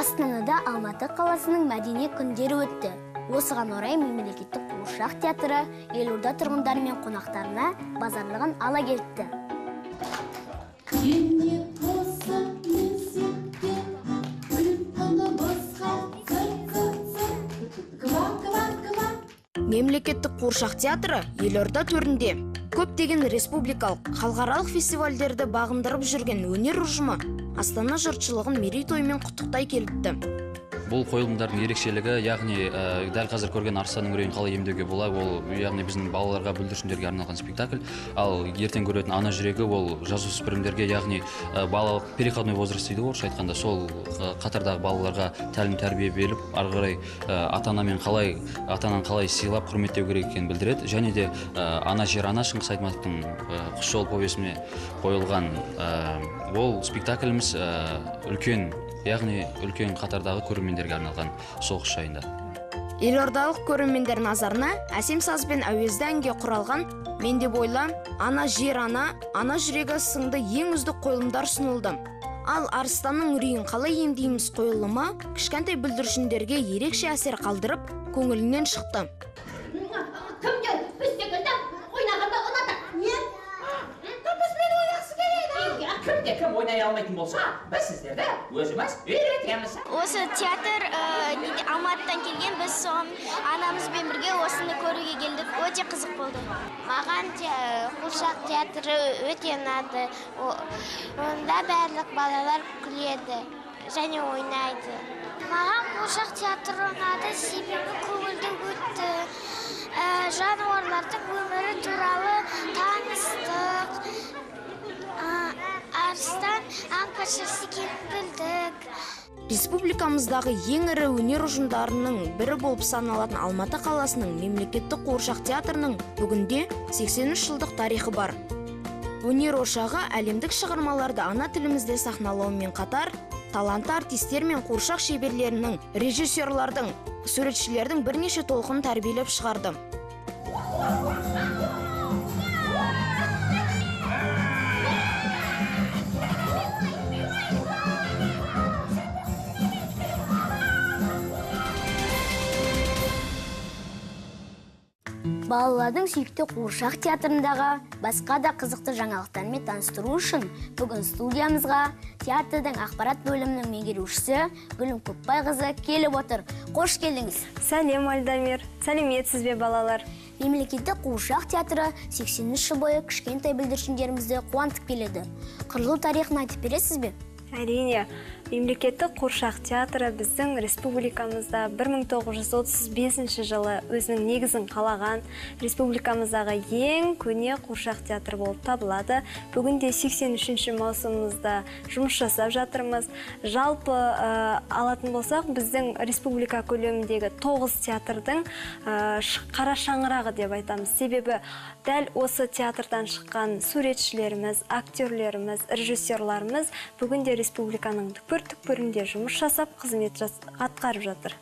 Астанада Алматы қаласының мәдени күндері өтті. Осыған орай мемлекеттік қуыршақ театры елорда тұрғындары мен қонақтарына базарлығын ала келді. Мемлекеттік қуыршақ театры елорда төрінде көптеген республикалық, халықаралық фестивальдерді бағындырып жүрген өнер ұжымы Астана жұртшылығын мерейтоймен құттықтай келіпті. Бұл қойылымдардың ерекшелігі, яғни дәл қазір көрген Арыстанның үрейін қалай емдеуге болады, ол яғни біздің балаларға, бүлдіршіндерге арналған спектакль. Ал ертең көретін ана жүрегі ол жасөспірімдерге, яғни балалық переходной возраст дейді орысша айтқанда, сол қатардағы балаларға тәлім тәрбие беріп, ары қарай ата-анамен қалай сыйлап, құрметтеу керек екенін білдіреді. Және де ана жер ана Шыңғыс Айтматовтың Құс жолы повесіне қойылған ол спектакліміз үлкен қатардағы көрермендерге арналған соғыс жайында. Елордалық көрермендер назарына әсем саз бен әуезді әнге құралған «Мен деп ойла», «Ана жер ана», «Ана жүрегі» сынды ең үздік қойылымдар ұсынылды. Ал Арыстанның үрейін қалай емдейміз қойылымы кішкентай бүлдіршіндерге ерекше әсер қалдырып, көңілінен шықты. Кім ойнай алмайтын болса, біз сіздерді өзіміз үйретеміз. Осы театр Алматыдан келген, біз соған анамызбен бірге осыны көруге келдік. Өте қызық болды. Маған қуыршақ театры өте ұнады. Онда барлық балалар күледі және ойнайды. Маған қуыршақ театры ұнады, себебі көңілді өтті. Жануарлардың өмірі туралы таныстық. Арыстан аңқашасы екенін білдік. Республикамыздағы ең ірі өнер ұжымдарының бірі болып саналатын Алматы қаласының мемлекеттік қуыршақ театрының бүгінде 83 жылдық тарихы бар. Өнер ошағы әлемдік шығармаларды ана тілімізде сахналаумен қатар, талантты артистер мен қуыршақ шеберлерінің, режиссерлардың, суретшілердің бірнеше толқын тәрбиелеп шығарды. Балалардың сүйікті қуыршақ театрындағы басқа да қызықты жаңалықтармен таныстыру үшін бүгін студиямызға театрдың ақпарат бөлімінің меңгерушісі Гүлім Көпбайқызы келіп отыр. Қош келдіңіз. Сәлем, Альдамир. Сәлеметсіз бе, балалар? Мемлекеттік қуыршақ театры 83 жыл бойы кішкентай бүлдіршіндерімізді қуантып келеді. Құрылу тарихын айтып бересіз бе? Әрине, мемлекеттік қуыршақ театры біздің республикамызда 1935 жылы өзінің негізін қалаған республикамыздағы ең көне қуыршақ театр болып табылады. Бүгінде 83 маусымымызда жұмыс жасап жатырмыз. Жалпы алатын болсақ, біздің республика көлеміндегі 9 театрдың қара шаңырағы деп айтамыз. Себебі дәл осы театрдан шыққан суретшілеріміз, актерлеріміз, режиссерларымыз бүгінде республиканың түкпір-түкпірінде жұмыс жасап, қызмет атқарып жатыр.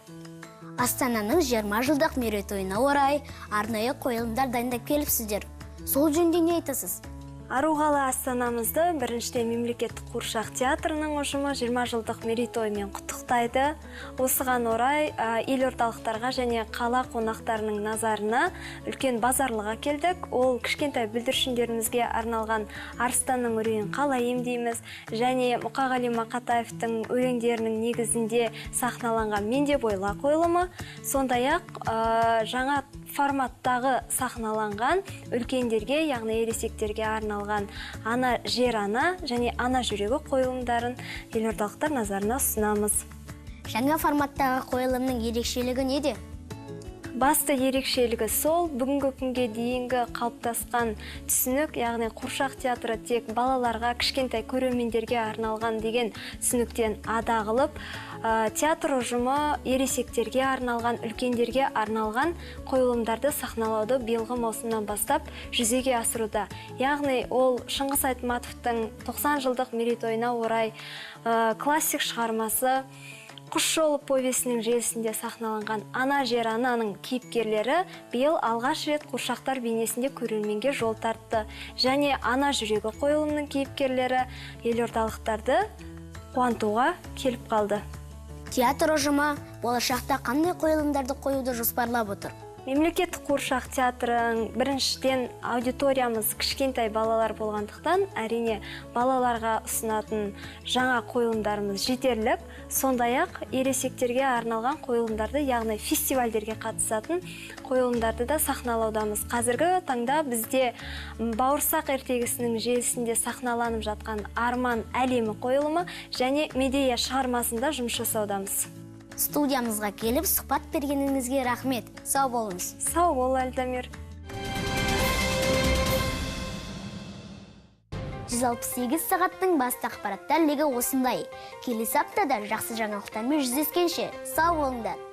Астананың 20 жылдық мерейтойына орай арнайы қойылымдар дайындап келіпсіздер. Сол жөнінде не айтасыз? Аруғалы Астанамызды біріншіден мемлекеттік қуыршақ театрының ұжымы 20 жылдық мерейтоймен құттықтайды. Осыған орай елордалықтарға және қала қонақтарының назарына үлкен базарлыға келдік. Ол кішкентай бүлдіршіндерімізге арналған Арыстанның үрейін қалай емдейміз және Мұқағали Мақатаевтың өлеңдерінің негізінде сахналанған «Мен деп ойла» қойылымы. Сондай-ақ жаңа форматтағы сахналанған үлкендерге, яғни ересектерге арналған «Ана жер ана» және «Ана жүрегі» қойылымдарын елордалықтар назарына ұсынамыз. Жаңа форматтағы қойылымның ерекшелігі неде? Басты ерекшелігі сол, бүгінгі күнге дейінгі қалыптасқан түсінік, яғни қуыршақ театры тек балаларға, кішкентай көрермендерге арналған деген түсініктен ада қылып, театр ұжымы ересектерге арналған, үлкендерге арналған қойылымдарды сахналауды биылғы маусымнан бастап жүзеге асыруда. Яғни ол Шыңғыс Айтматовтың 90 жылдық мерейтойына орай классик шығармасы Құс жолы повесінің желісінде сахналанған «Ана жер ананың» кейіпкерлері биыл алғаш рет қуыршақтар бейнесінде көрерменге жол тартты. Және «Ана жүрегі» қойылымының кейіпкерлері елордалықтарды қуантуға келіп қалды. Театр ұжымы болашақта қандай қойылымдарды қоюды жоспарлап отыр? Мемлекеттік қуыршақ театрын біріншіден аудиториямыз кішкентай балалар болғандықтан, әрине балаларға ұсынатын жаңа қойылымдарымыз жетерлік. Сондай-ақ ересектерге арналған қойылымдарды, яғни фестивальдерге қатысатын қойылымдарды да сахналаудамыз. Қазіргі таңда бізде Бауырсақ ертегісінің желісінде сахналанып жатқан Арман әлемі қойылымы және Медея шығармасында жұмыс жасаудамыз. Студиямызға келіп, сұхбат бергеніңізге рахмет. Сау болыңыз. Сау бол, Альтамир. 168 сағаттың басты ақпараттар легі осындай. Келесі аптада жақсы жаңалықтармен жүздескенше сау болыңдар.